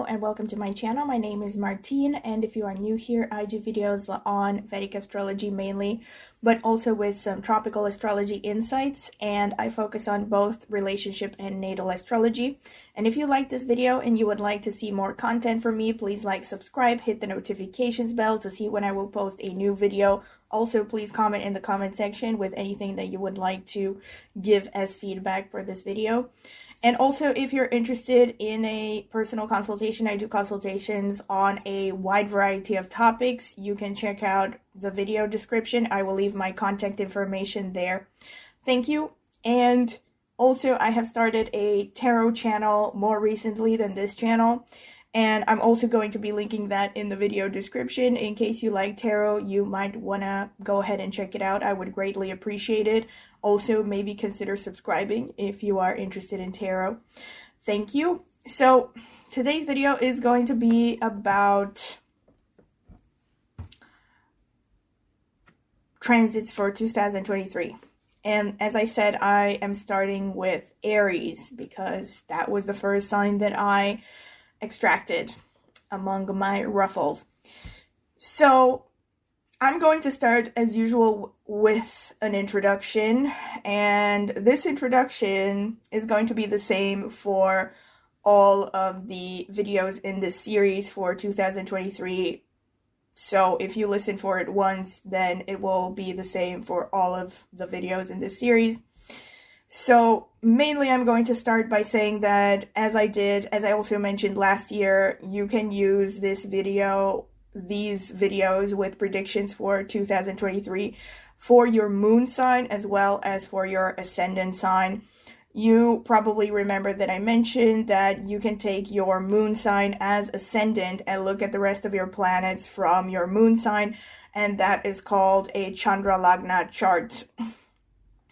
and welcome to my channel. My name is Martine, and if you are new here, I do videos on Vedic astrology mainly, but also with some tropical astrology insights, and I focus on both relationship and natal astrology. And if you like this video and you would like to see more content from me, please like, subscribe, hit the notifications bell to see when I will post a new video. Also, please comment in the comment section with anything that you would like to give as feedback for this video. And also, if you're interested in a personal consultation, I do consultations on a wide variety of topics. You can check out the video description. I will leave my contact information there. Thank you. And also, I have started a tarot channel more recently than this channel. And I'm also going to be linking that in the video description. In case you like tarot, you might want to go ahead and check it out. I would greatly appreciate it. Also, maybe consider subscribing if you are interested in tarot. Thank you. So, today's video is going to be about transits for 2023. And as I said, I am starting with Aries because that was the first sign that I extracted among my ruffles. So I'm going to start as usual with an introduction, and this introduction is going to be the same for all of the videos in this series for 2023. So if you listen for it once, then it will be the same for all of the videos in this series. So mainly I'm going to start by saying that as I also mentioned last year, you can use these videos with predictions for 2023 for your moon sign as well as for your ascendant sign. You probably remember that I mentioned that you can take your moon sign as ascendant and look at the rest of your planets from your moon sign, and that is called a Chandra Lagna chart.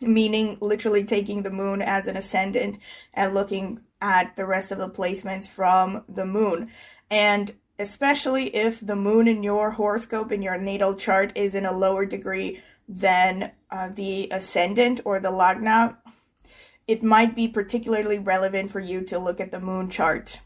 Meaning literally taking the moon as an ascendant and looking at the rest of the placements from the moon. And especially if the moon in your horoscope, in your natal chart, is in a lower degree than the ascendant or the Lagna, it might be particularly relevant for you to look at the moon chart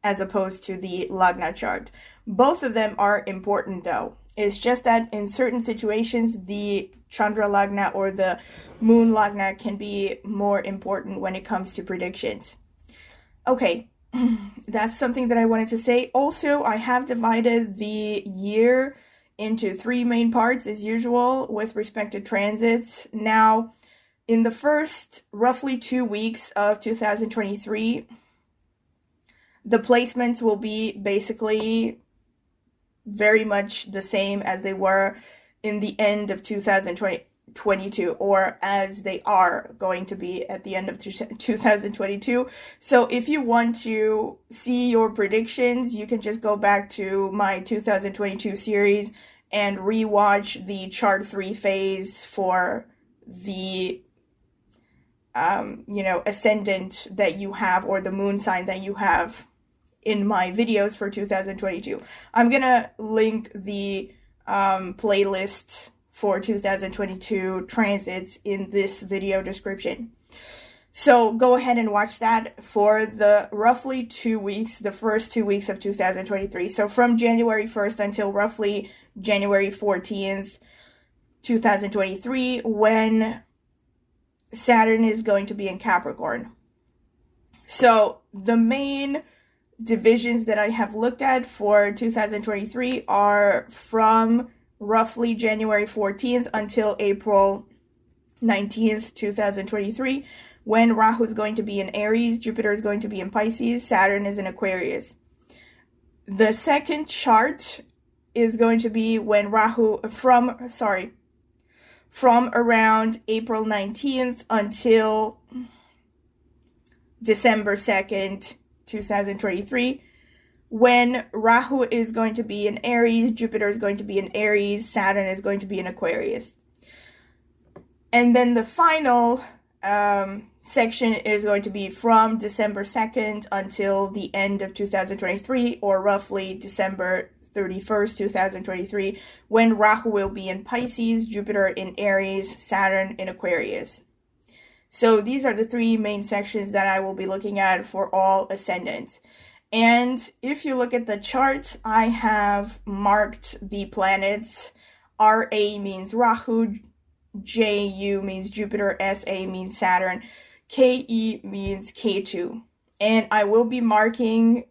as opposed to the Lagna chart. Both of them are important though. It's just that in certain situations, the Chandra Lagna or the Moon Lagna can be more important when it comes to predictions. Okay, that's something that I wanted to say. Also, I have divided the year into three main parts as usual with respect to transits. Now, in the first roughly 2 weeks of 2023, the placements will be basically very much the same as they were in the end of 2022, or as they are going to be at the end of 2022. So if you want to see your predictions, you can just go back to my 2022 series and rewatch the chart 3 phase for the ascendant that you have or the moon sign that you have in my videos for 2022. I'm gonna link the playlist for 2022 transits in this video description. So go ahead and watch that for the roughly 2 weeks, the first 2 weeks of 2023. So from January 1st until roughly January 14th, 2023, when Saturn is going to be in Capricorn. So the main divisions that I have looked at for 2023 are from roughly January 14th until April 19th, 2023, when Rahu is going to be in Aries, Jupiter is going to be in Pisces, Saturn is in Aquarius. The second chart is going to be when Rahu, from around April 19th until December 2nd, 2023, when Rahu is going to be in Aries, Jupiter is going to be in Aries, Saturn is going to be in Aquarius. And then the final section is going to be from December 2nd until the end of 2023, or roughly December 31st, 2023, when Rahu will be in Pisces, Jupiter in Aries, Saturn in Aquarius. So these are the three main sections that I will be looking at for all ascendants. And if you look at the chart, I have marked the planets. RA means Rahu, JU means Jupiter, SA means Saturn, KE means Ketu. And I will be marking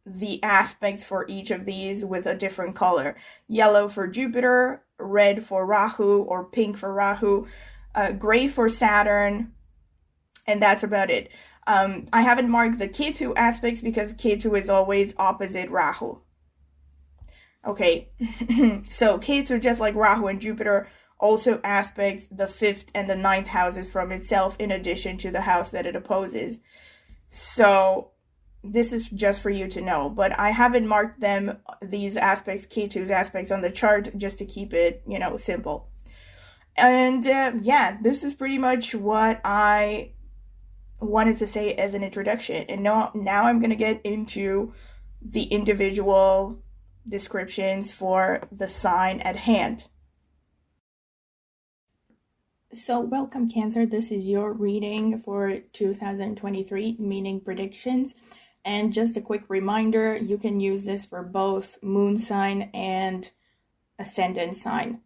the aspects for each of these with a different color. Yellow for Jupiter, red for Rahu, or pink for Rahu, gray for Saturn, and that's about it. I haven't marked the Ketu aspects because Ketu is always opposite Rahu. Okay, so Ketu, just like Rahu and Jupiter, also aspects the 5th and the 9th houses from itself in addition to the house that it opposes. So this is just for you to know, but I haven't marked them, these aspects, Ketu's aspects, on the chart just to keep it, simple. And yeah, this is pretty much what I wanted to say as an introduction. And now I'm going to get into the individual descriptions for the sign at hand. So welcome, Cancer. This is your reading for 2023, meaning predictions. And just a quick reminder, you can use this for both moon sign and ascendant sign.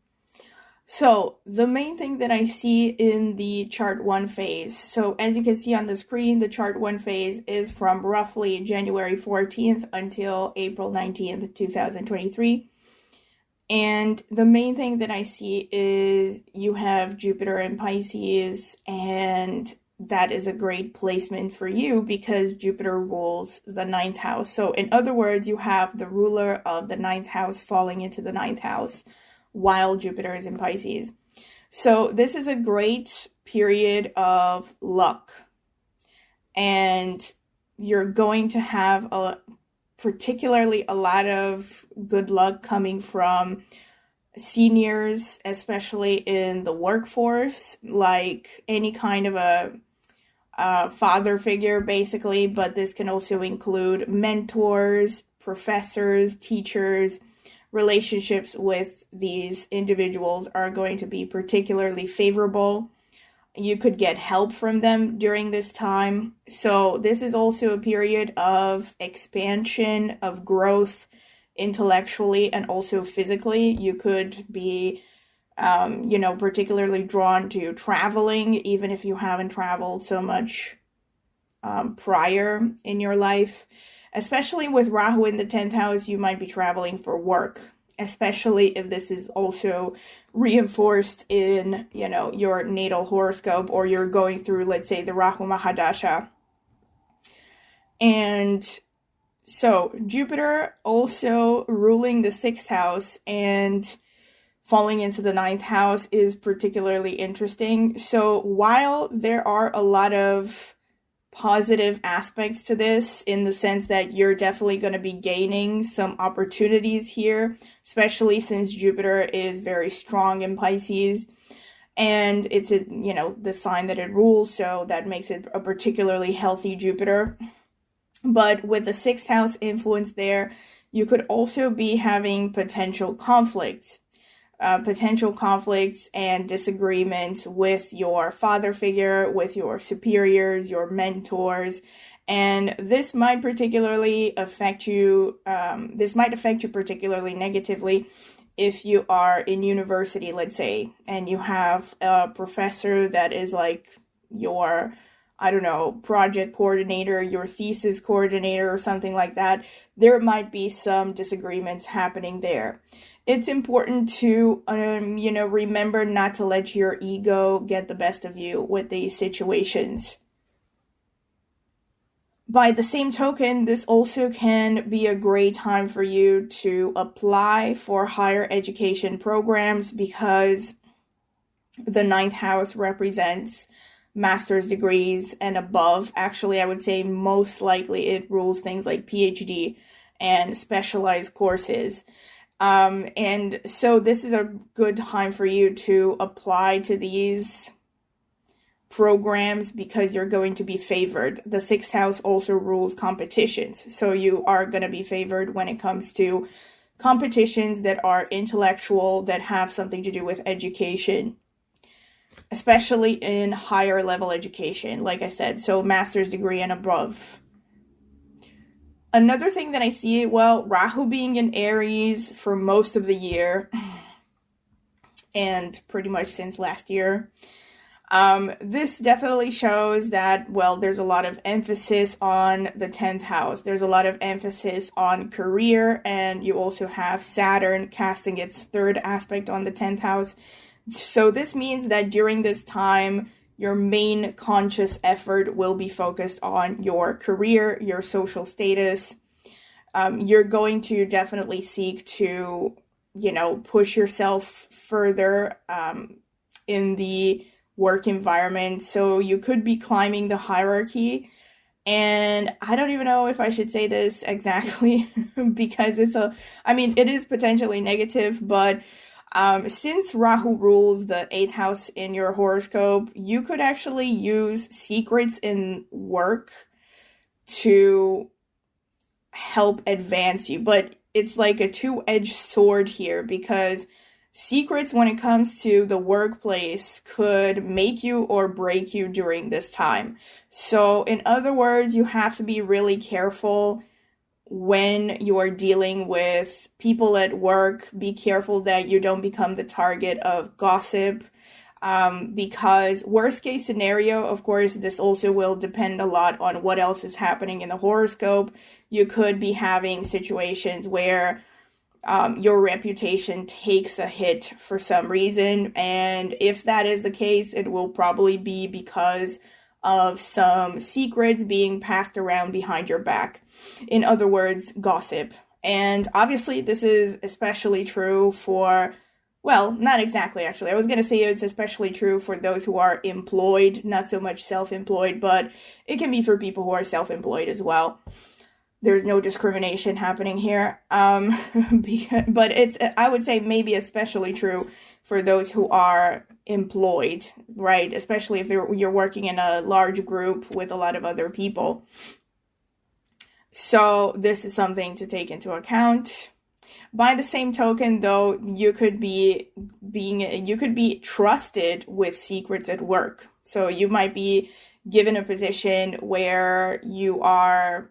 So the main thing that I see in the chart 1 phase, so as you can see on the screen, the chart 1 phase is from roughly January 14th until April 19th, 2023. And the main thing that I see is you have Jupiter in Pisces, and that is a great placement for you because Jupiter rules the 9th house. So in other words, you have the ruler of the 9th house falling into the 9th house while Jupiter is in Pisces. So this is a great period of luck, and you're going to have particularly a lot of good luck coming from seniors, especially in the workforce, like any kind of a father figure, basically, but this can also include mentors, professors, teachers. Relationships with these individuals are going to be particularly favorable. You could get help from them during this time. So this is also a period of expansion, of growth intellectually and also physically. You could be, particularly drawn to traveling, even if you haven't traveled so much prior in your life. Especially with Rahu in the 10th house, you might be traveling for work, especially if this is also reinforced in, your natal horoscope, or you're going through, let's say, the Rahu Mahadasha. And so Jupiter also ruling the 6th house and falling into the 9th house is particularly interesting. So while there are a lot of positive aspects to this, in the sense that you're definitely going to be gaining some opportunities here, especially since Jupiter is very strong in Pisces, and it's the sign that it rules, so that makes it a particularly healthy Jupiter. But with the 6th house influence there, you could also be having potential conflicts and disagreements with your father figure, with your superiors, your mentors, and this might particularly affect you. This might affect you particularly negatively if you are in university, let's say, and you have a professor that is like your, project coordinator, your thesis coordinator, or something like that. There might be some disagreements happening there. It's important to, remember not to let your ego get the best of you with these situations. By the same token, this also can be a great time for you to apply for higher education programs, because the 9th house represents master's degrees and above. Actually, I would say most likely it rules things like PhD and specialized courses. And so this is a good time for you to apply to these programs because you're going to be favored. The 6th house also rules competitions, so you are going to be favored when it comes to competitions that are intellectual, that have something to do with education, especially in higher level education, like I said, so master's degree and above. Another thing that I see, well, Rahu being in Aries for most of the year, and pretty much since last year, this definitely shows that, well, there's a lot of emphasis on the 10th house. There's a lot of emphasis on career, and you also have Saturn casting its third aspect on the 10th house. So this means that during this time, your main conscious effort will be focused on your career, your social status. You're going to definitely seek to, push yourself further in the work environment. So you could be climbing the hierarchy. And I don't even know if I should say this exactly because it is potentially negative, but since Rahu rules the 8th house in your horoscope, you could actually use secrets in work to help advance you. But it's like a two-edged sword here, because secrets when it comes to the workplace could make you or break you during this time. So in other words, you have to be really careful when you are dealing with people at work. Be careful that you don't become the target of gossip, because worst case scenario, of course, this also will depend a lot on what else is happening in the horoscope. You could be having situations where your reputation takes a hit for some reason, and if that is the case, it will probably be because of some secrets being passed around behind your back. In other words, gossip. And obviously this is especially true for, well, not exactly actually. I was going to say it's especially true for those who are employed, not so much self-employed, but it can be for people who are self-employed as well. There's no discrimination happening here. But it's, I would say, maybe especially true for those who are employed, right? Especially if you're working in a large group with a lot of other people. So this is something to take into account. By the same token, though, you could be trusted with secrets at work. So you might be given a position where you are,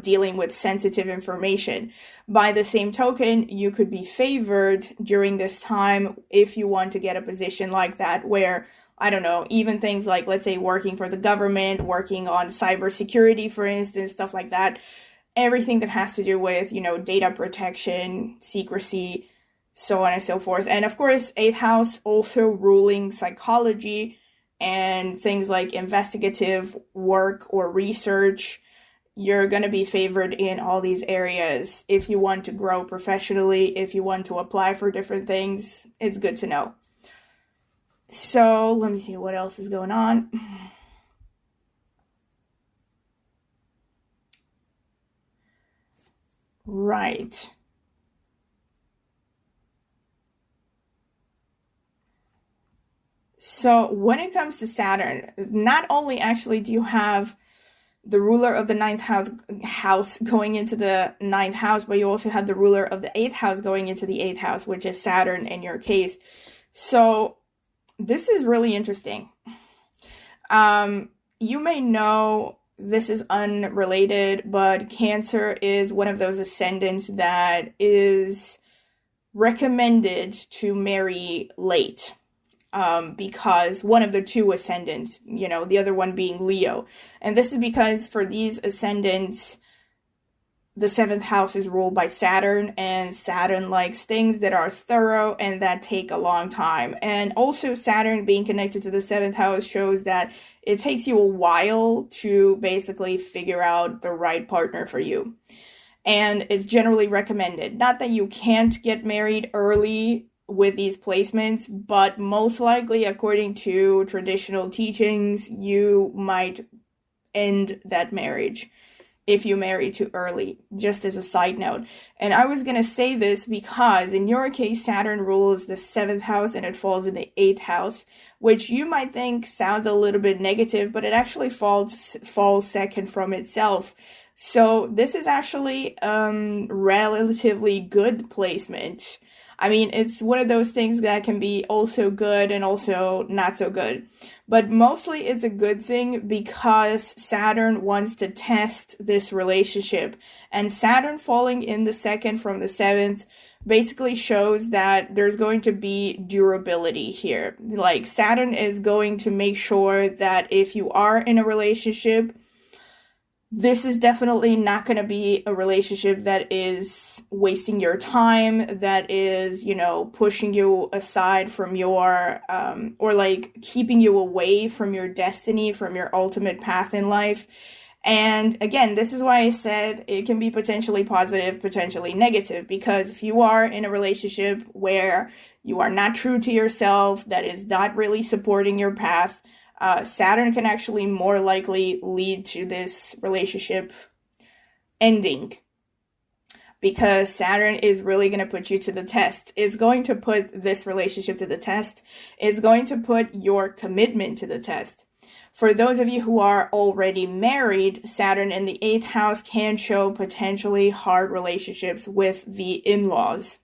dealing with sensitive information. By the same token, you could be favored during this time if you want to get a position like that, where, I don't know, even things like, let's say, working for the government, working on cybersecurity, for instance, stuff like that. Everything that has to do with, data protection, secrecy, so on and so forth. And of course, 8th house also ruling psychology and things like investigative work or research. You're going to be favored in all these areas. If you want to grow professionally, if you want to apply for different things, it's good to know. So let me see what else is going on. Right. So when it comes to Saturn, not only actually do you have the ruler of the 9th house going into the 9th house, but you also have the ruler of the 8th house going into the 8th house, which is Saturn in your case. So this is really interesting. You may know this is unrelated, but Cancer is one of those ascendants that is recommended to marry late. Because one of the two ascendants, the other one being Leo. And this is because for these ascendants, the 7th house is ruled by Saturn, and Saturn likes things that are thorough and that take a long time. And also Saturn being connected to the 7th house shows that it takes you a while to basically figure out the right partner for you. And it's generally recommended. Not that you can't get married early with these placements, but most likely, according to traditional teachings, you might end that marriage if you marry too early, just as a side note. And I was going to say this because in your case, Saturn rules the 7th house and it falls in the 8th house, which you might think sounds a little bit negative, but it actually falls second from itself. So this is actually relatively good placement. I mean, it's one of those things that can be also good and also not so good. But mostly it's a good thing because Saturn wants to test this relationship. And Saturn falling in the second from the seventh basically shows that there's going to be durability here. Like, Saturn is going to make sure that if you are in a relationship, this is definitely not going to be a relationship that is wasting your time, that is, pushing you aside from your, or like keeping you away from your destiny, from your ultimate path in life. And again, this is why I said it can be potentially positive, potentially negative, because if you are in a relationship where you are not true to yourself, that is not really supporting your path, Saturn can actually more likely lead to this relationship ending, because Saturn is really going to put you to the test. It's going to put this relationship to the test. It's going to put your commitment to the test. For those of you who are already married, Saturn in the 8th house can show potentially hard relationships with the in-laws.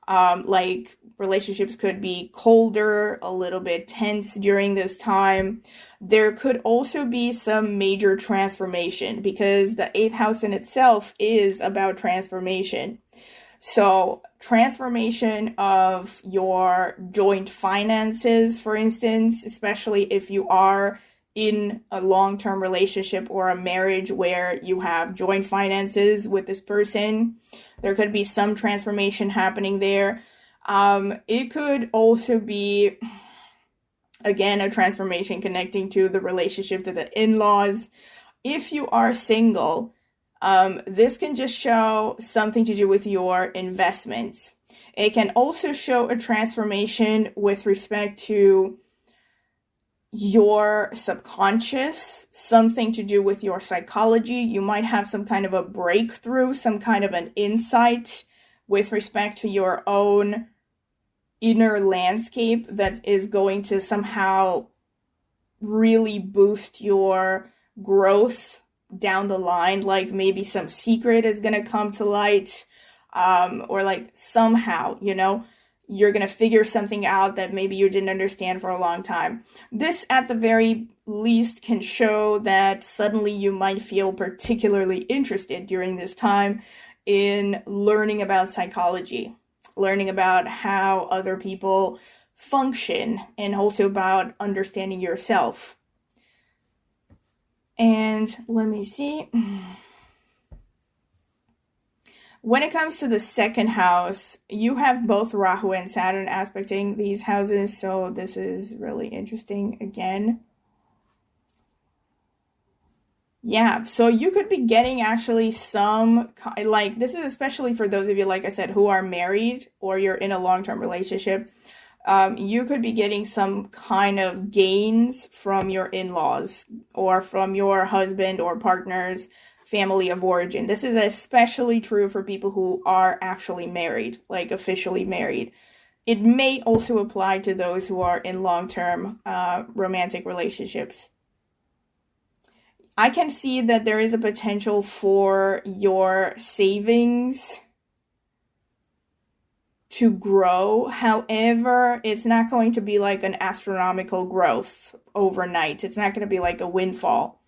Like, relationships could be colder, a little bit tense during this time. There could also be some major transformation, because the 8th house in itself is about transformation. So, transformation of your joint finances, for instance, especially if you are in a long-term relationship or a marriage where you have joint finances with this person. There could be some transformation happening there. It could also be, again, a transformation connecting to the relationship to the in-laws. If you are single, this can just show something to do with your investments. It can also show a transformation with respect to your subconscious, something to do with your psychology. You might have some kind of a breakthrough, some kind of an insight with respect to your own inner landscape that is going to somehow really boost your growth down the line. Like, maybe some secret is going to come to light, or like somehow, you're going to figure something out that maybe you didn't understand for a long time. This, at the very least, can show that suddenly you might feel particularly interested during this time in learning about psychology, learning about how other people function, and also about understanding yourself. And let me see. When it comes to the second house, you have both Rahu and Saturn aspecting these houses, so this is really interesting again. Yeah, so you could be getting actually some, like, this is especially for those of you, like I said, who are married or you're in a long-term relationship. You could be getting some kind of gains from your in-laws or from your husband or partner's family of origin. This is especially true for people who are actually married, like officially married. It may also apply to those who are in long-term romantic relationships. I can see that there is a potential for your savings to grow. However, it's not going to be like an astronomical growth overnight. It's not going to be like a windfall.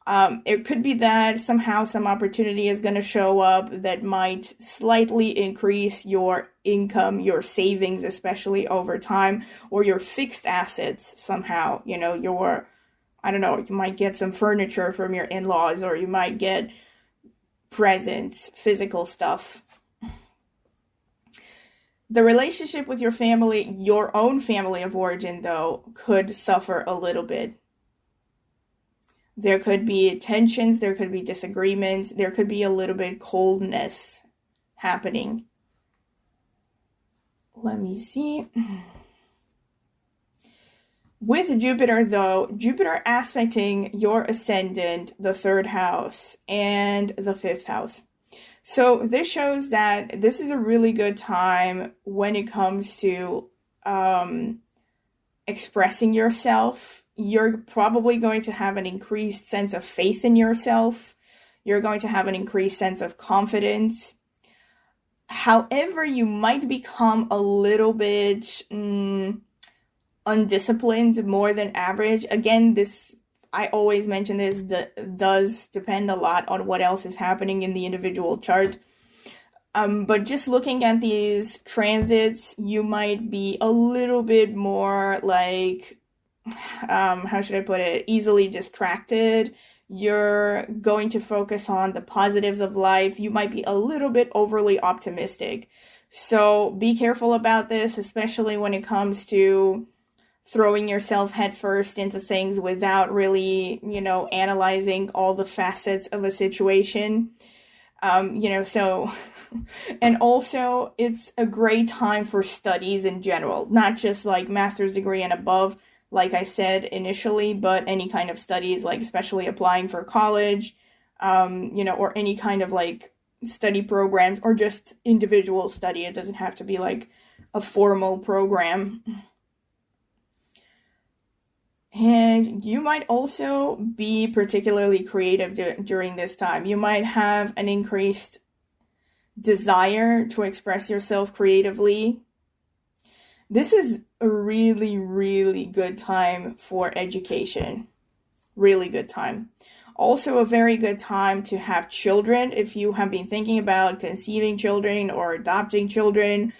It could be that somehow some opportunity is going to show up that might slightly increase your income, your savings, especially over time, or your fixed assets somehow. You might get some furniture from your in-laws, or you might get presents, physical stuff. The relationship with your family, your own family of origin, though, could suffer a little bit. There could be tensions, there could be disagreements, there could be a little bit coldness happening. Let me see. With Jupiter, though, Jupiter aspecting your ascendant, the 3rd house, and the 5th house. So this shows that this is a really good time when it comes to expressing yourself. You're probably going to have an increased sense of faith in yourself. You're going to have an increased sense of confidence. However, you might become a little bit undisciplined more than average. Again, this, I always mention this, does depend a lot on what else is happening in the individual chart. But just looking at these transits, you might be a little bit more like, how should I put it, easily distracted. You're going to focus on the positives of life. You might be a little bit overly optimistic. So be careful about this, especially when it comes to throwing yourself headfirst into things without really, analyzing all the facets of a situation. So, and also it's a great time for studies in general, not just like master's degree and above, like I said initially, but any kind of studies, like especially applying for college, or any kind of like study programs or just individual study. It doesn't have to be like a formal program. And you might also be particularly creative during this time. You might have an increased desire to express yourself creatively. This is a really, really good time for education. Really good time. Also a very good time to have children if you have been thinking about conceiving children or adopting children.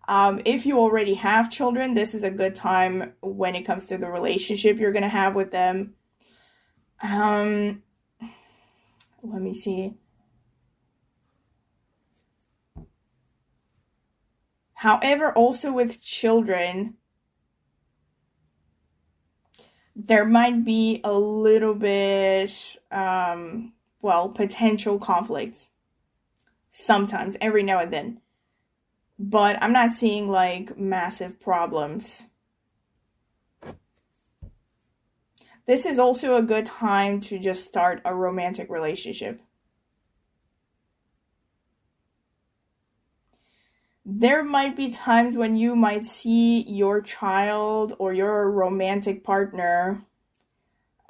If you already have children, this is a good time when it comes to the relationship you're going to have with them. Let me see. However, also with children, there might be a little bit, potential conflicts. Sometimes, every now and then. But I'm not seeing like massive problems. This is also a good time to just start a romantic relationship. There might be times when you might see your child or your romantic partner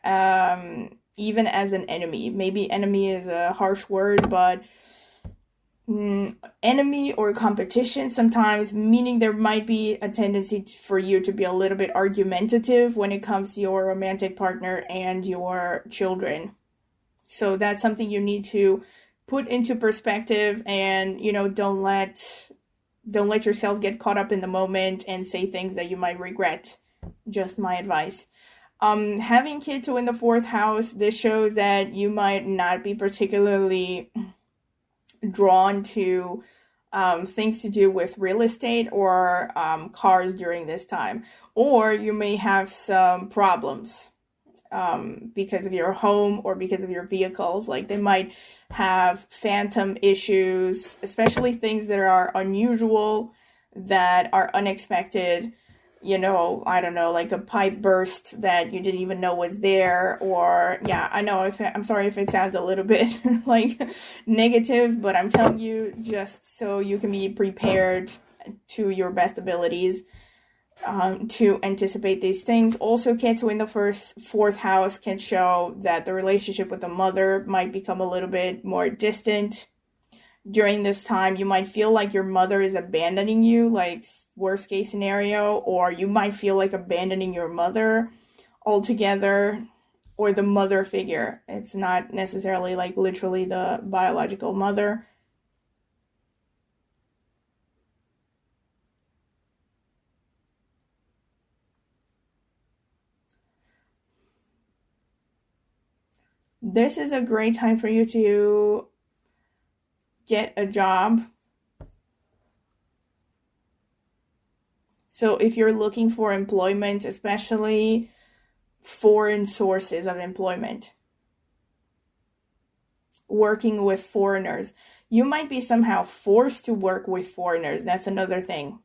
even as an enemy. Maybe enemy is a harsh word, but enemy or competition sometimes, meaning there might be a tendency for you to be a little bit argumentative when it comes to your romantic partner and your children. So that's something you need to put into perspective, and don't let yourself get caught up in the moment and say things that you might regret. Just my advice. Having Ketu in the 4th house, this shows that you might not be particularly drawn to things to do with real estate or cars during this time. Or you may have some problems because of your home or because of your vehicles. Like they might have phantom issues, especially things that are unusual, that are unexpected. I don't know, like a pipe burst that you didn't even know was there, or I know I'm sorry if it sounds a little bit like negative, but I'm telling you just so you can be prepared to your best abilities to anticipate these things. Also, Ketu in the 4th house can show that the relationship with the mother might become a little bit more distant. During this time, you might feel like your mother is abandoning you, like worst case scenario, or you might feel like abandoning your mother altogether, or the mother figure. It's not necessarily like literally the biological mother. This is a great time for you to get a job. So if you're looking for employment, especially foreign sources of employment, working with foreigners, you might be somehow forced to work with foreigners. That's another thing.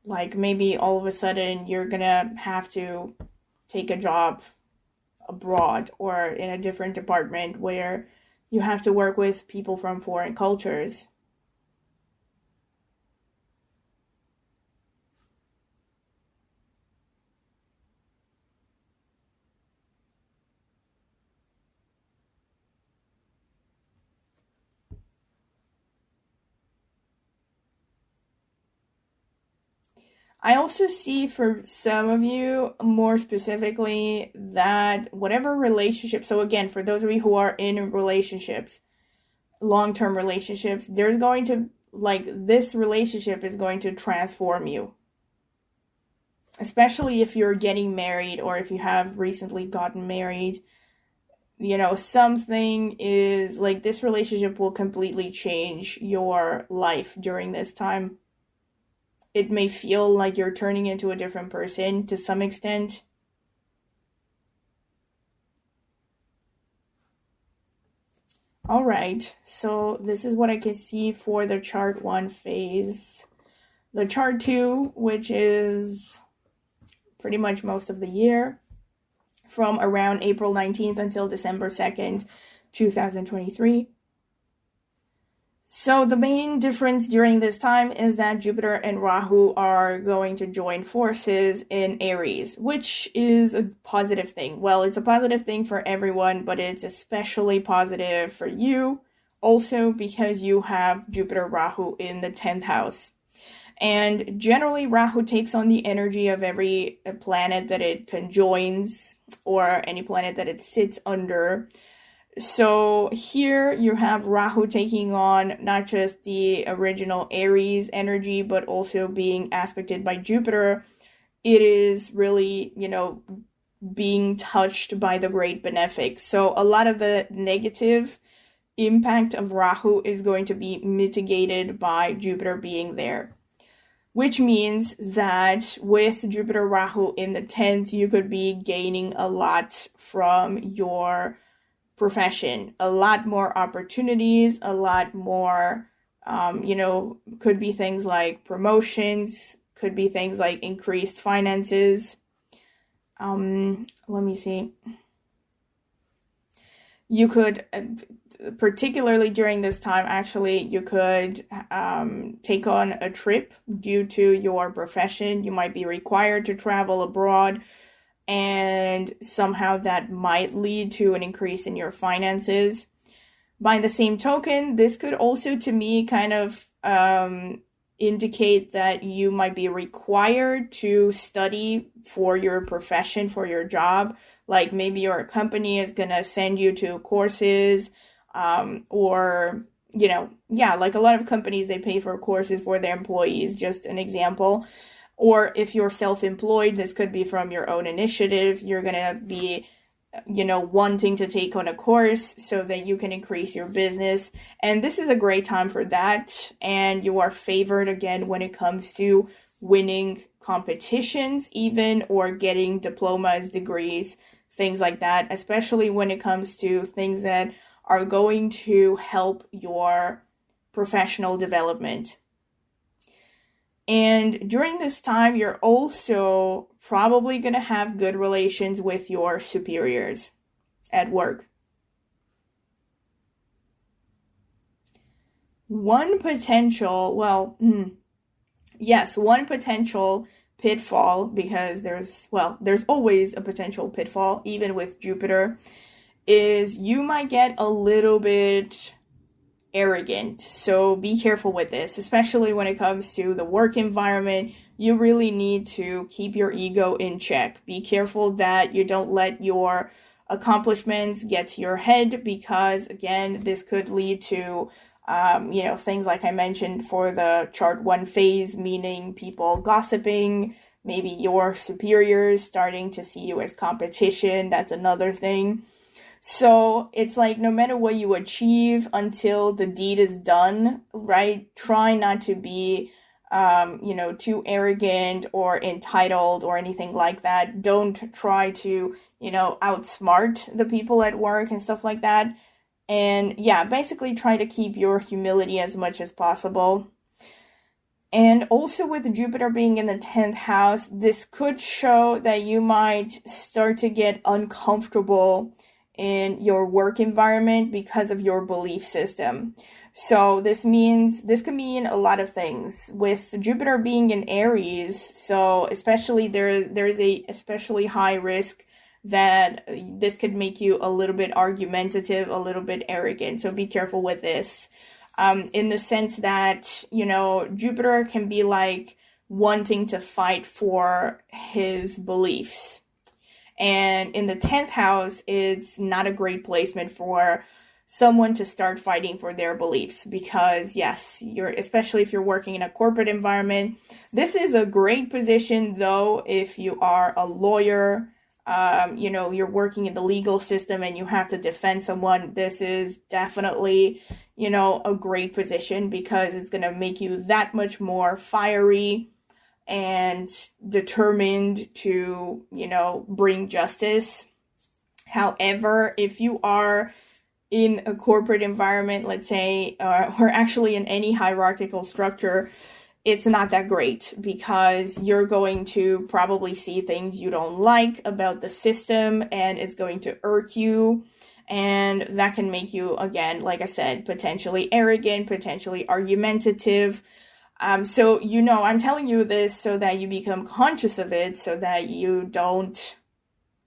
Like maybe all of a sudden you're gonna have to take a job abroad or in a different department where you have to work with people from foreign cultures. I also see for some of you, more specifically, that whatever relationship, so again, for those of you who are in relationships, long-term relationships, there's going to, like, this relationship is going to transform you. Especially if you're getting married or if you have recently gotten married. You know, something is like this relationship will completely change your life during this time. It may feel like you're turning into a different person to some extent. All right, so this is what I can see for the chart 1 phase. The chart 2, which is pretty much most of the year, from around April 19th until December 2nd, 2023. So the main difference during this time is that Jupiter and Rahu are going to join forces in Aries, which is a positive thing. Well, it's a positive thing for everyone, but it's especially positive for you, also because you have Jupiter Rahu in the 10th house. And generally, Rahu takes on the energy of every planet that it conjoins or any planet that it sits under. So here you have Rahu taking on not just the original Aries energy, but also being aspected by Jupiter. It is really, being touched by the great benefic. So a lot of the negative impact of Rahu is going to be mitigated by Jupiter being there. Which means that with Jupiter Rahu in the 10th, you could be gaining a lot from your profession, a lot more opportunities, a lot more, could be things like promotions, could be things like increased finances. Let me see. You could, particularly during this time, actually, you could take on a trip due to your profession. You might be required to travel abroad, and somehow that might lead to an increase in your finances. By the same token, this could also, to me, kind of indicate that you might be required to study for your profession, for your job. Like maybe your company is going to send you to courses, or, like a lot of companies, they pay for courses for their employees, just an example. Or if you're self-employed, this could be from your own initiative. You're going to be, wanting to take on a course so that you can increase your business. And this is a great time for that. And you are favored again when it comes to winning competitions even, or getting diplomas, degrees, things like that, especially when it comes to things that are going to help your professional development. And during this time, you're also probably going to have good relations with your superiors at work. One potential pitfall, because there's always a potential pitfall, even with Jupiter, is you might get a little bit arrogant. So be careful with this, especially when it comes to the work environment. You really need to keep your ego in check. Be careful that you don't let your accomplishments get to your head, because again, this could lead to things like I mentioned for the chart 1 phase, meaning people gossiping, maybe your superiors starting to see you as competition. That's another thing. So it's like no matter what you achieve until the deed is done, right? Try not to be, too arrogant or entitled or anything like that. Don't try to, outsmart the people at work and stuff like that. And yeah, basically try to keep your humility as much as possible. And also with Jupiter being in the 10th house, this could show that you might start to get uncomfortable in your work environment because of your belief system. So this could mean a lot of things. With Jupiter being in Aries, so especially there's a especially high risk that this could make you a little bit argumentative, a little bit arrogant. So be careful with this. In the sense that, Jupiter can be like wanting to fight for his beliefs. And in the 10th house, it's not a great placement for someone to start fighting for their beliefs, because yes, especially if you're working in a corporate environment. This is a great position though if you are a lawyer, you're working in the legal system and you have to defend someone. This is definitely, a great position, because it's going to make you that much more fiery and determined to, bring justice. However, if you are in a corporate environment, let's say, or actually in any hierarchical structure, it's not that great, because you're going to probably see things you don't like about the system, and it's going to irk you. And that can make you, again, like I said, potentially arrogant, potentially argumentative. So, I'm telling you this so that you become conscious of it, so that you don't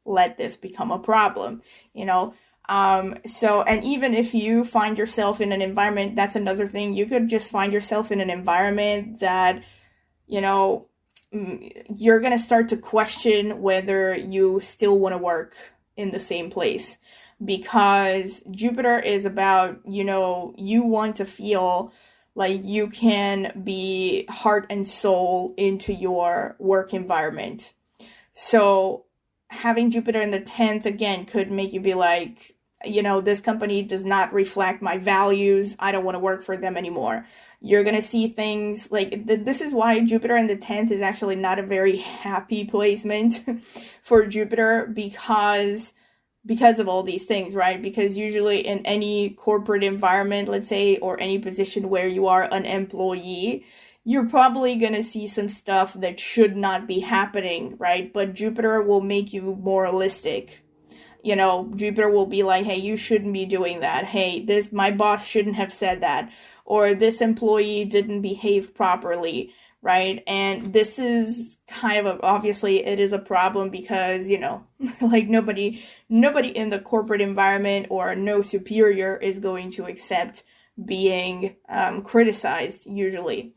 let this become a problem, and even if you find yourself in an environment, that's another thing. You could just find yourself in an environment that, you're going to start to question whether you still want to work in the same place, because Jupiter is about, you want to feel like you can be heart and soul into your work environment. So having Jupiter in the 10th, again, could make you be like, this company does not reflect my values. I don't want to work for them anymore. You're going to see things like, this is why Jupiter in the 10th is actually not a very happy placement for Jupiter, because of all these things, right? Because usually in any corporate environment, let's say, or any position where you are an employee, you're probably going to see some stuff that should not be happening, right? But Jupiter will make you moralistic. Jupiter will be like, hey, you shouldn't be doing that. Hey, my boss shouldn't have said that. Or this employee didn't behave properly, right? And this is kind of, obviously it is a problem, because, like nobody in the corporate environment, or no superior, is going to accept being criticized usually.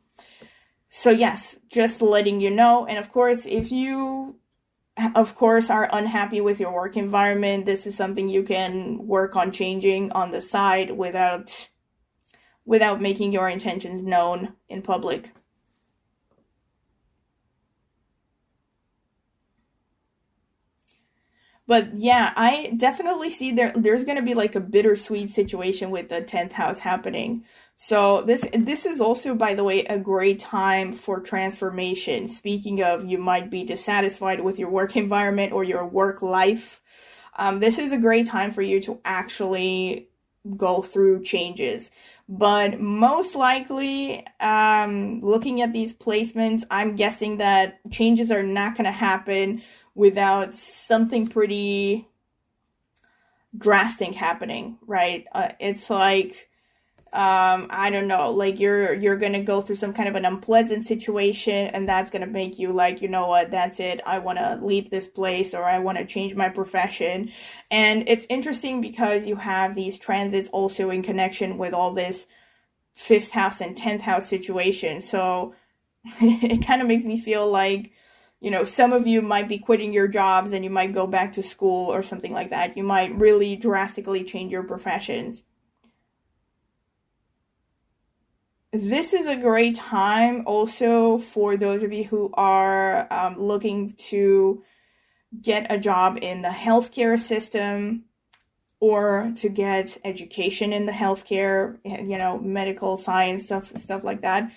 So yes, just letting you know. And of course, if you, are unhappy with your work environment, this is something you can work on changing on the side without making your intentions known in public. But yeah, I definitely see there's going to be like a bittersweet situation with the 10th house happening. So this is also, by the way, a great time for transformation. Speaking of, you might be dissatisfied with your work environment or your work life. This is a great time for you to actually go through changes. But most likely, looking at these placements, I'm guessing that changes are not going to happen without something pretty drastic happening, right? It's like, I don't know, like you're gonna go through some kind of an unpleasant situation, and that's gonna make you like, you know what, that's it, I want to leave this place, or I want to change my profession. And it's interesting because you have these transits also in connection with all this 5th house and 10th house situation. So it kind of makes me feel like, some of you might be quitting your jobs and you might go back to school or something like that. You might really drastically change your professions. This is a great time also for those of you who are looking to get a job in the healthcare system, or to get education in the healthcare, medical science, stuff like that.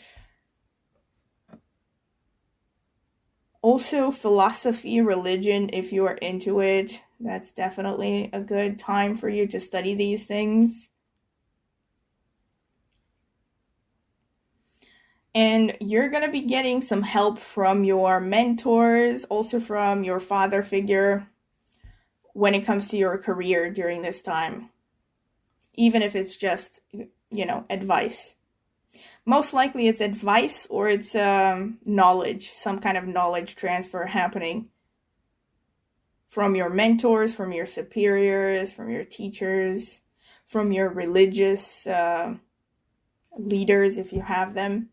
Also, philosophy, religion, if you are into it, that's definitely a good time for you to study these things. And you're going to be getting some help from your mentors, also from your father figure, when it comes to your career during this time. Even if it's just, advice. Most likely it's advice, or it's knowledge, some kind of knowledge transfer happening from your mentors, from your superiors, from your teachers, from your religious leaders, if you have them.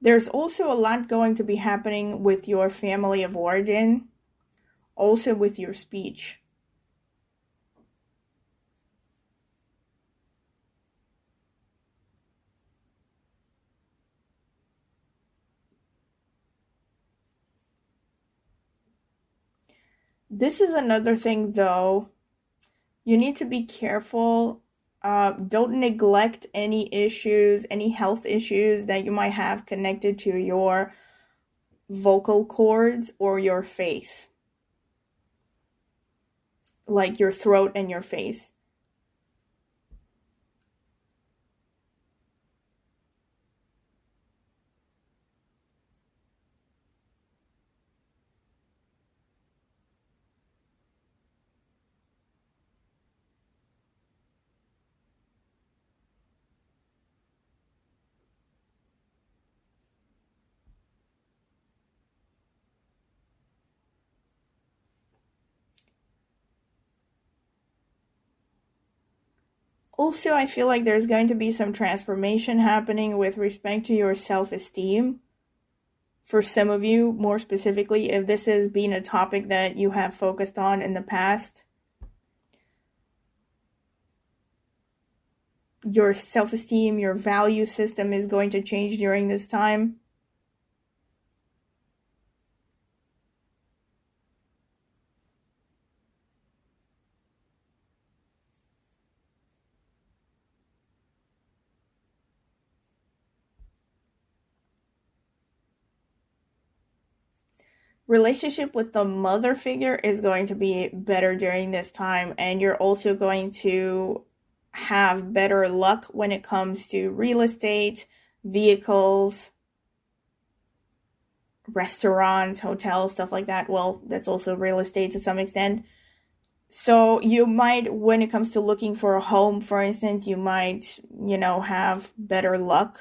There's also a lot going to be happening with your family of origin, also with your speech. This is another thing, though. You need to be careful. Don't neglect any issues, any health issues that you might have connected to your vocal cords or your face, like your throat and your face. Also, I feel like there's going to be some transformation happening with respect to your self-esteem. For some of you, more specifically, if this has been a topic that you have focused on in the past, your self-esteem, your value system is going to change during this time. Relationship with the mother figure is going to be better during this time, and you're also going to have better luck when it comes to real estate, vehicles, restaurants, hotels, stuff like that. Well, that's also real estate to some extent. So you might, when it comes to looking for a home, for instance, you might, have better luck.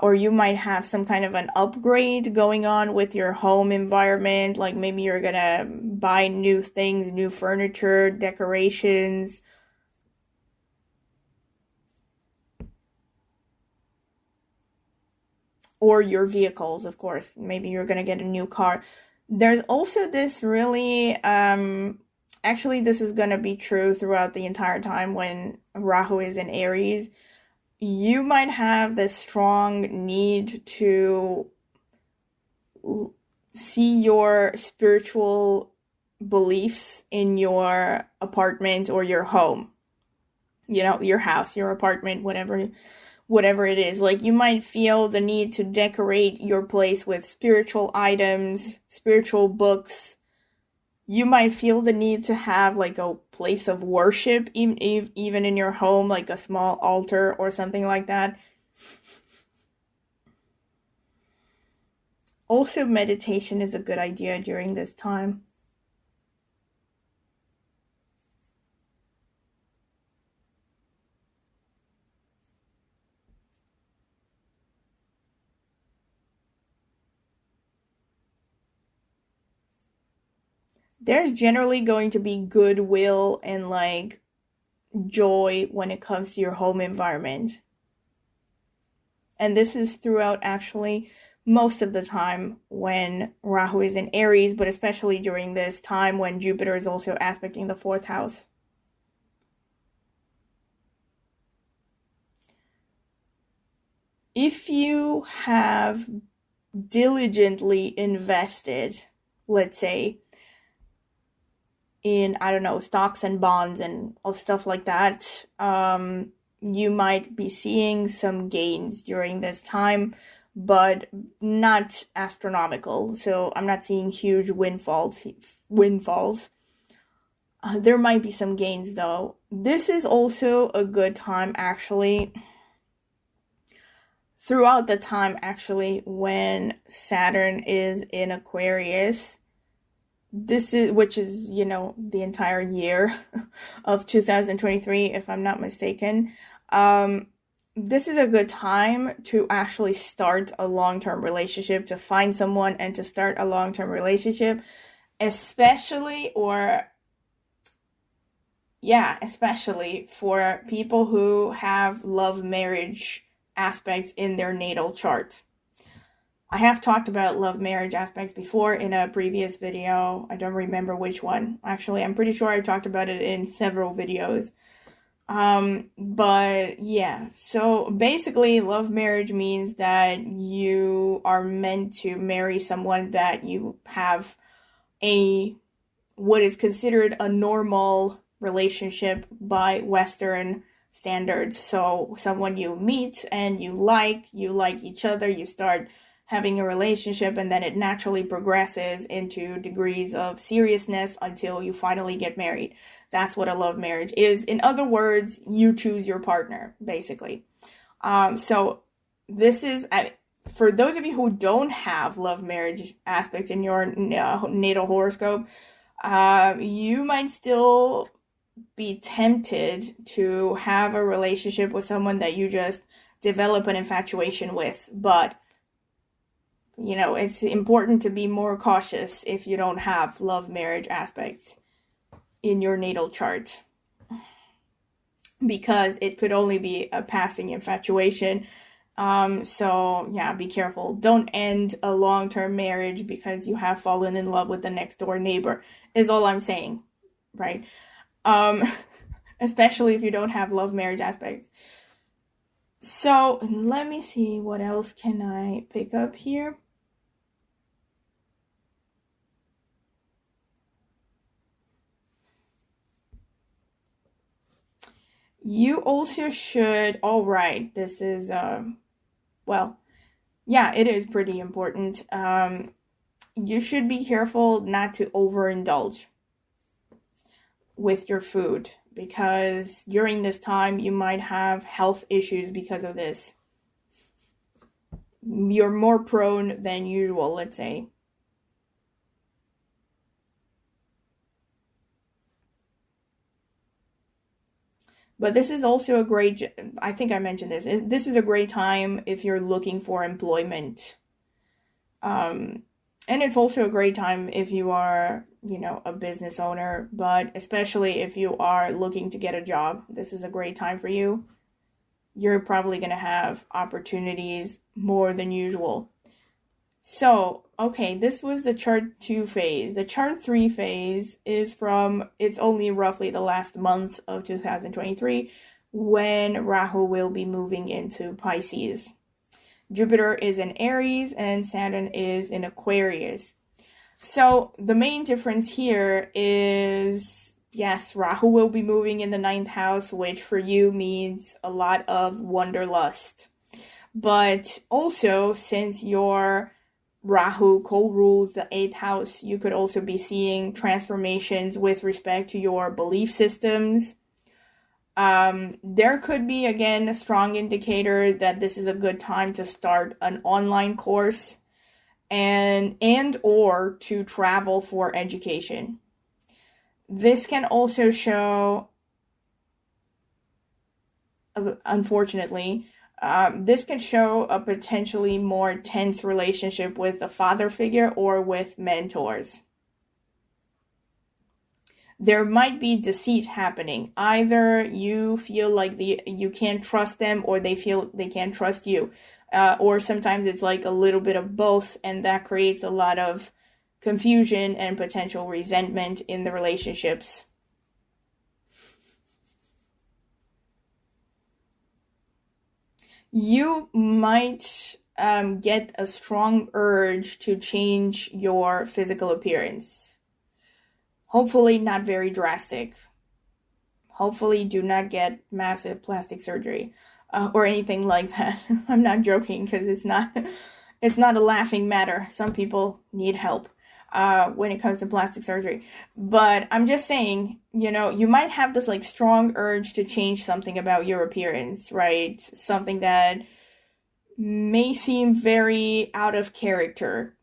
Or you might have some kind of an upgrade going on with your home environment. Like maybe you're gonna buy new things, new furniture, decorations. Or your vehicles, of course. Maybe you're gonna get a new car. There's also this really, actually, this is gonna be true throughout the entire time when Rahu is in Aries. You might have this strong need to see your spiritual beliefs in your apartment or your home, your house, your apartment, whatever it is. Like you might feel the need to decorate your place with spiritual items, spiritual books. You might feel the need to have like a place of worship, even in your home, like a small altar or something like that. Also, meditation is a good idea during this time. There's generally going to be goodwill and like joy when it comes to your home environment. And this is throughout actually most of the time when Rahu is in Aries, but especially during this time when Jupiter is also aspecting the 4th house. If you have diligently invested, let's say, in, I don't know, stocks and bonds and stuff like that, you might be seeing some gains during this time, but not astronomical. So I'm not seeing huge windfalls. There might be some gains though. This is also a good time actually, throughout the time actually, when Saturn is in Aquarius. Which is, the entire year of 2023, if I'm not mistaken. This is a good time to actually start a long-term relationship, to find someone and to start a long-term relationship, especially for people who have love marriage aspects in their natal chart. I have talked about love marriage aspects before in a previous video. I don't remember which one. Actually, I'm pretty sure I talked about it in several videos. But yeah, so basically love marriage means that you are meant to marry someone that you have what is considered a normal relationship by Western standards. So someone you meet and you like each other, you start having a relationship, and then it naturally progresses into degrees of seriousness until you finally get married. That's what a love marriage is. In other words, you choose your partner, basically. So this is, for those of you who don't have love marriage aspects in your natal horoscope, you might still be tempted to have a relationship with someone that you just develop an infatuation with, but it's important to be more cautious if you don't have love marriage aspects in your natal chart, because it could only be a passing infatuation. So yeah, be careful. Don't end a long-term marriage because you have fallen in love with the next door neighbor, is all I'm saying, right? Especially if you don't have love marriage aspects. So let me see, what else can I pick up here? You also should, all right, this is, well, yeah, it is pretty important. You should be careful not to overindulge with your food, because during this time you might have health issues because of this. You're more prone than usual, let's say. But this is also a great, I think I mentioned this. This is a great time if you're looking for employment. And it's also a great time if you are, a business owner, but especially if you are looking to get a job, this is a great time for you. You're probably going to have opportunities more than usual. So, okay, this was the chart 2 phase. The chart 3 phase is it's only roughly the last months of 2023 when Rahu will be moving into Pisces. Jupiter is in Aries and Saturn is in Aquarius. So the main difference here is, yes, Rahu will be moving in the 9th house, which for you means a lot of wanderlust. But also, since your Rahu co-rules the 8th house, you could also be seeing transformations with respect to your belief systems. There could be, again, a strong indicator that this is a good time to start an online course and or to travel for education. This can also show, unfortunately, this can show a potentially more tense relationship with a father figure or with mentors. There might be deceit happening. Either you feel like you can't trust them, or they feel they can't trust you. Or sometimes it's like a little bit of both, and that creates a lot of confusion and potential resentment in the relationships. You might get a strong urge to change your physical appearance. Hopefully not very drastic. Hopefully do not get massive plastic surgery or anything like that. I'm not joking, because it's not a laughing matter. Some people need help when it comes to plastic surgery. But I'm just saying, you might have this like strong urge to change something about your appearance, right? Something that may seem very out of character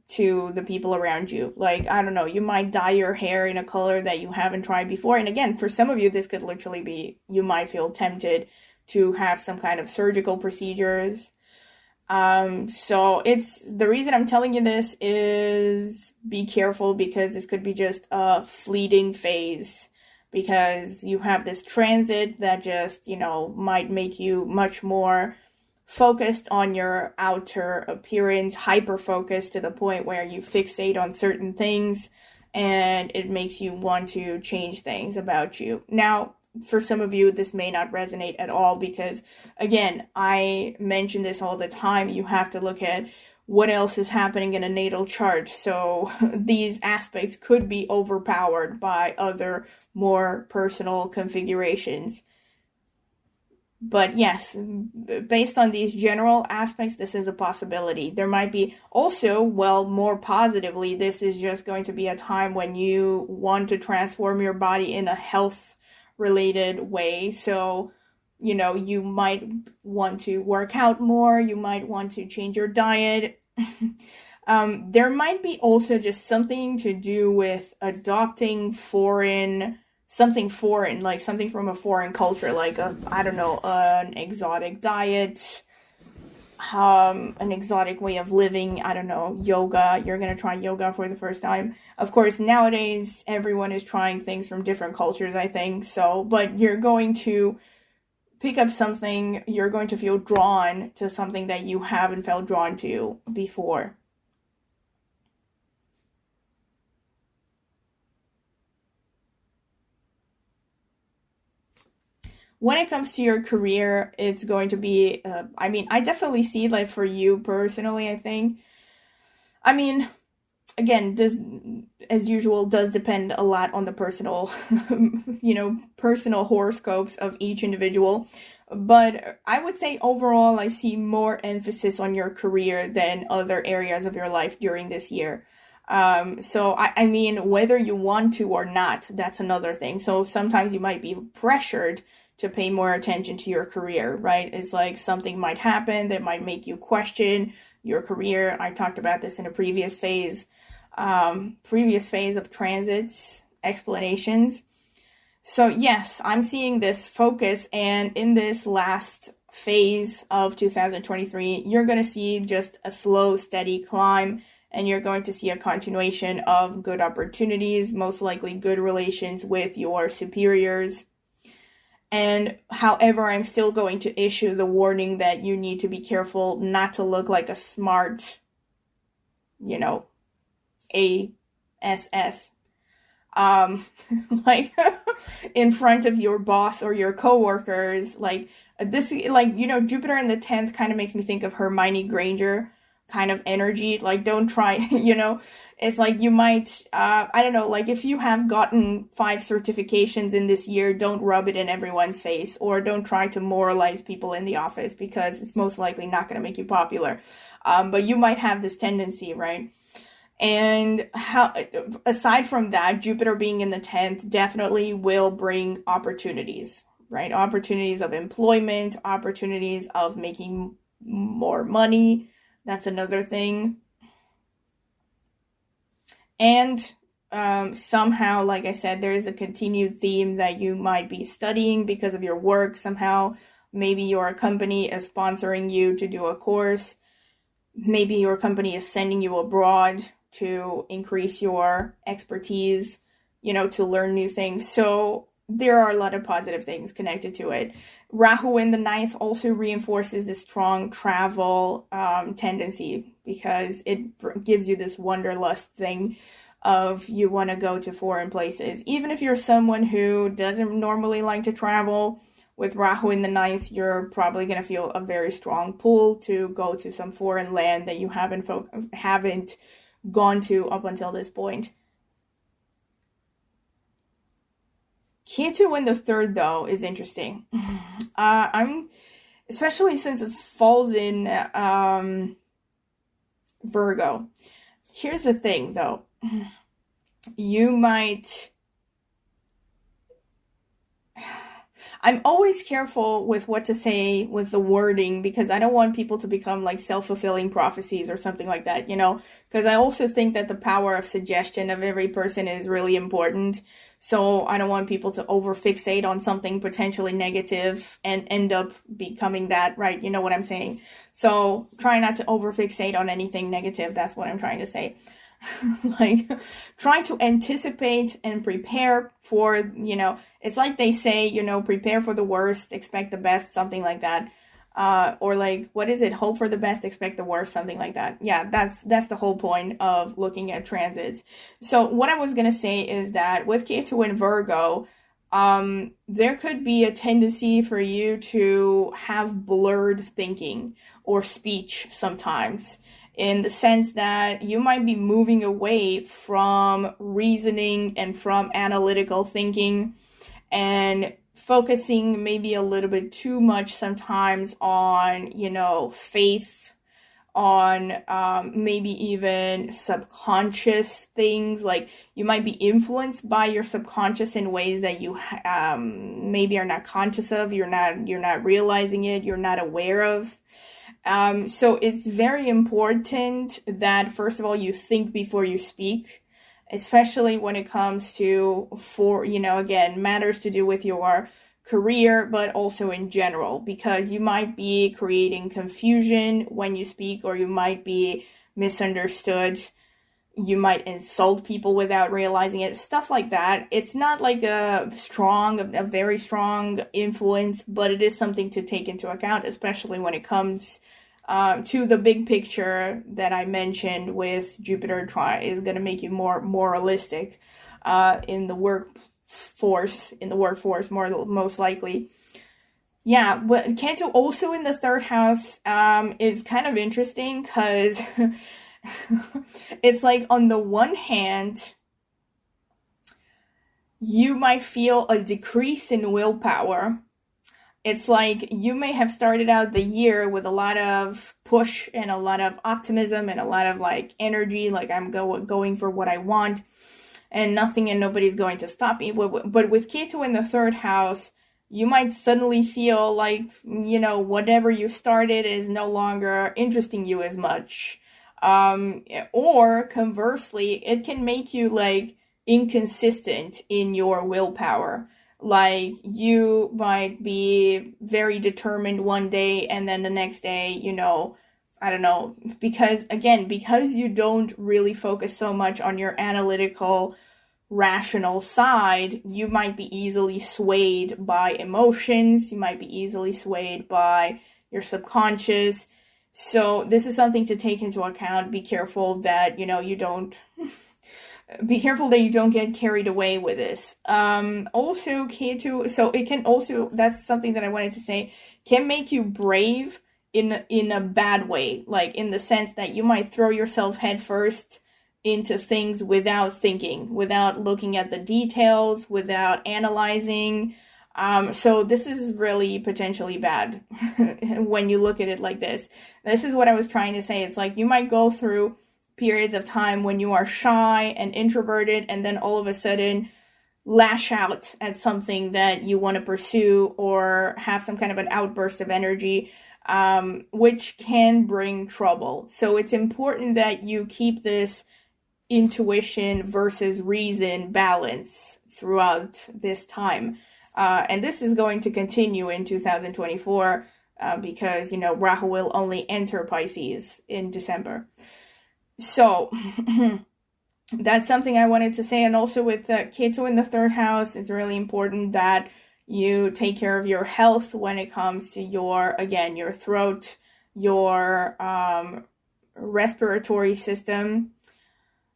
to the people around you. Like, I don't know, you might dye your hair in a color that you haven't tried before. And again, for some of you, this could literally be, you might feel tempted to have some kind of surgical procedures. So it's, the reason I'm telling you this is be careful, because this could be just a fleeting phase, because you have this transit that just, might make you much more focused on your outer appearance, hyper focused to the point where you fixate on certain things and it makes you want to change things about you. Now, for some of you, this may not resonate at all because, again, I mention this all the time. You have to look at what else is happening in a natal chart. So these aspects could be overpowered by other more personal configurations. But yes, based on these general aspects, this is a possibility. There might be also, well, more positively, this is just going to be a time when you want to transform your body in a health related way. So, you might want to work out more, you might want to change your diet. There might be also just something to do with adopting something foreign, like something from a foreign culture, like an exotic diet, an exotic way of living. I don't know, yoga. You're going to try yoga for the first time. Of course, nowadays, everyone is trying things from different cultures, I think. So, but you're going to pick up something, you're going to feel drawn to something that you haven't felt drawn to before. When it comes to your career, it's going to be, I definitely see, like, for you personally, I think. Again, this, as usual, does depend a lot on the personal, personal horoscopes of each individual. But I would say overall, I see more emphasis on your career than other areas of your life during this year. So whether you want to or not, that's another thing. So sometimes you might be pressured to pay more attention to your career, right? It's like something might happen that might make you question your career. I talked about this in a previous phase of transits, explanations. So yes, I'm seeing this focus, and in this last phase of 2023, you're going to see just a slow, steady climb, and you're going to see a continuation of good opportunities, most likely good relations with your superiors. And however, I'm still going to issue the warning that you need to be careful not to look like a smart, ASS. Like in front of your boss or your coworkers, like this, Jupiter in the 10th kind of makes me think of Hermione Granger kind of energy. Like, don't try, it's like you might, I don't know, like if you have gotten 5 certifications in this year, don't rub it in everyone's face, or don't try to moralize people in the office, because it's most likely not going to make you popular. But you might have this tendency, right? And aside from that, Jupiter being in the 10th definitely will bring opportunities, right? Opportunities of employment, opportunities of making more money. That's another thing. And somehow, like I said, there is a continued theme that you might be studying because of your work. Somehow, maybe your company is sponsoring you to do a course. Maybe your company is sending you abroad to increase your expertise, to learn new things. So there are a lot of positive things connected to it. Rahu in the 9th also reinforces the strong travel tendency, because it gives you this wanderlust thing of you want to go to foreign places. Even if you're someone who doesn't normally like to travel, with Rahu in the 9th, you're probably going to feel a very strong pull to go to some foreign land that you haven't gone to up until this point. Ketu in the 3rd, though, is interesting. Especially since it falls in Virgo. Here's the thing, though. I'm always careful with what to say with the wording, because I don't want people to become like self-fulfilling prophecies or something like that, because I also think that the power of suggestion of every person is really important. So I don't want people to over-fixate on something potentially negative and end up becoming that, right? You know what I'm saying? So try not to over-fixate on anything negative. That's what I'm trying to say. Like, try to anticipate and prepare for, it's like they say, prepare for the worst, expect the best, something like that. or like, what is it? Hope for the best, expect the worst, something like that. Yeah, that's the whole point of looking at transits. So what I was gonna say is that with Ketu and Virgo, there could be a tendency for you to have blurred thinking or speech sometimes, in the sense that you might be moving away from reasoning and from analytical thinking and focusing maybe a little bit too much sometimes on, faith, on maybe even subconscious things. Like you might be influenced by your subconscious in ways that you maybe are not conscious of, you're not realizing it, you're not aware of. So it's very important that, first of all, you think before you speak, especially when it comes to, again, matters to do with your career, but also in general, because you might be creating confusion when you speak, or you might be misunderstood. You might insult people without realizing it, stuff like that. It's not like a very strong influence, but it is something to take into account, especially when it comes to the big picture that I mentioned with Jupiter is going to make you more moralistic in the workforce, most likely. Yeah, but Ketu also in the third house is kind of interesting because it's like, on the one hand, you might feel a decrease in willpower. It's like you may have started out the year with a lot of push and a lot of optimism and a lot of like energy, like I'm going for what I want, and nothing and nobody's going to stop me. But with Ketu in the third house, you might suddenly feel like, whatever you started is no longer interesting you as much. Or conversely, it can make you like inconsistent in your willpower. Like you might be very determined one day, and then the next day, I don't know, because you don't really focus so much on your analytical, rational side, you might be easily swayed by emotions, you might be easily swayed by your subconscious. So this is something to take into account. Be careful that, you don't get carried away with this. Also, Ketu, so it can also, that's something that I wanted to say, can make you brave in a bad way, like in the sense that you might throw yourself headfirst into things without thinking, without looking at the details, without analyzing. So this is really potentially bad when you look at it like this. This is what I was trying to say. It's like you might go through periods of time when you are shy and introverted, and then all of a sudden lash out at something that you want to pursue, or have some kind of an outburst of energy, which can bring trouble. So it's important that you keep this intuition versus reason balance throughout this time. And this is going to continue in 2024 because, Rahu will only enter Pisces in December. So that's something I wanted to say. And also with Ketu in the third house, it's really important that you take care of your health when it comes to your throat, your respiratory system,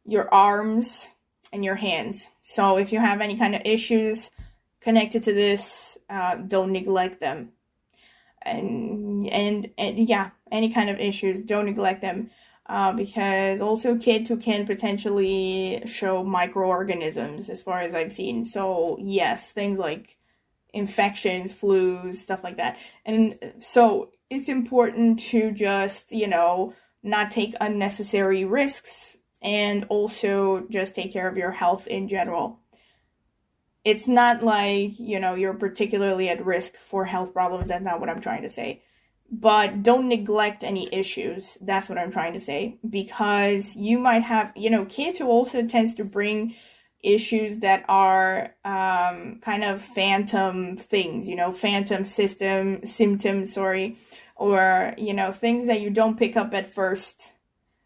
your arms, and your hands. So if you have any kind of issues connected to this, don't neglect them. And yeah, any kind of issues, don't neglect them. Because also Ketu can potentially show microorganisms, as far as I've seen. So yes, things like infections, flus, stuff like that. And so it's important to just, not take unnecessary risks, and also just take care of your health in general. It's not like, you're particularly at risk for health problems. That's not what I'm trying to say. But don't neglect any issues. That's what I'm trying to say. Because you might have, Ketu also tends to bring issues that are kind of phantom things, phantom symptoms, or, things that you don't pick up at first,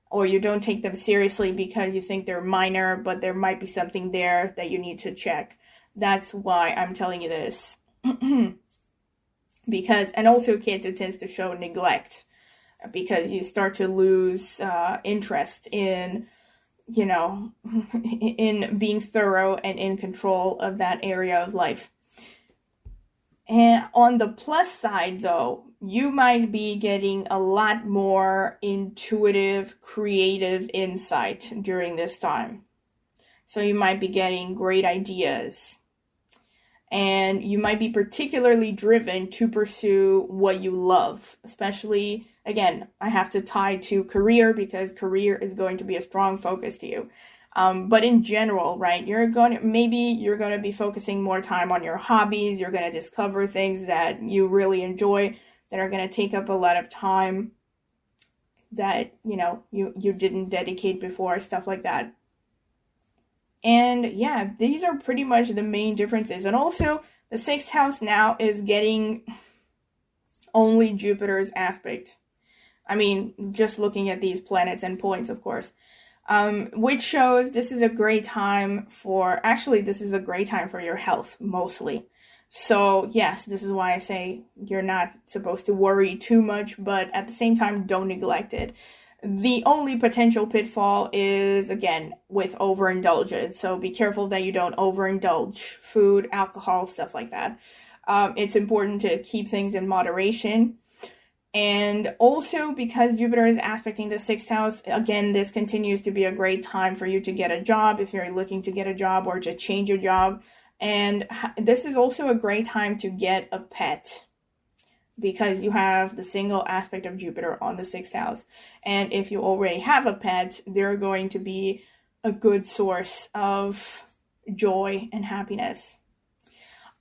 or you don't take them seriously because you think they're minor, but there might be something there that you need to check. That's why I'm telling you this. because, and also Ketu tends to show neglect, because you start to lose interest in, you know, in being thorough and in control of that area of life. And on the plus side, though, you might be getting a lot more intuitive, creative insight during this time. So you might be getting great ideas. And you might be particularly driven to pursue what you love. Especially, again, I have to tie to career, because career is going to be a strong focus to you. But in general, right, maybe you're going to be focusing more time on your hobbies. You're going to discover things that you really enjoy that are going to take up a lot of time that, you know, you didn't dedicate before, stuff like that. And yeah, these are pretty much the main differences. And also, the 6th house now is getting only Jupiter's aspect. I mean, just looking at these planets and points, of course. Which shows this is a great time for, actually, this is a great time for your health, mostly. So yes, this is why I say you're not supposed to worry too much, but at the same time, don't neglect it. The only potential pitfall is, again, with overindulgence. So be careful that you don't overindulge food, alcohol, stuff like that. It's important to keep things in moderation. And also, because Jupiter is aspecting the 6th house, again, this continues to be a great time for you to get a job if you're looking to get a job or to change a job. And this is also a great time to get a pet, because you have the single aspect of Jupiter on the 6th house. And if you already have a pet, they're going to be a good source of joy and happiness.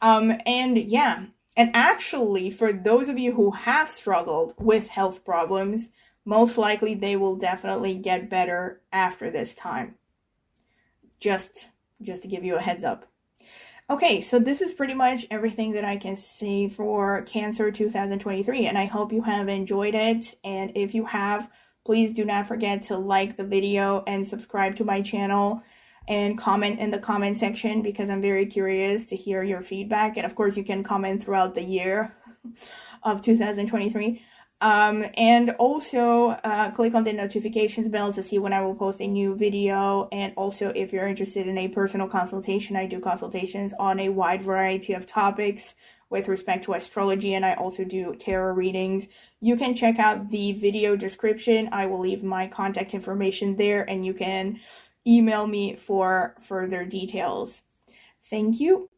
And yeah, and actually, for those of you who have struggled with health problems, most likely they will definitely get better after this time. Just to give you a heads up. Okay, so this is pretty much everything that I can say for Cancer 2023, and I hope you have enjoyed it. And if you have, please do not forget to like the video and subscribe to my channel and comment in the comment section, because I'm very curious to hear your feedback. And of course, you can comment throughout the year of 2023. And also click on the notifications bell to see when I will post a new video. And also, if you're interested in a personal consultation, I do consultations on a wide variety of topics with respect to astrology, and I also do tarot readings. You can check out the video description. I will leave my contact information there, and you can email me for further details. Thank you.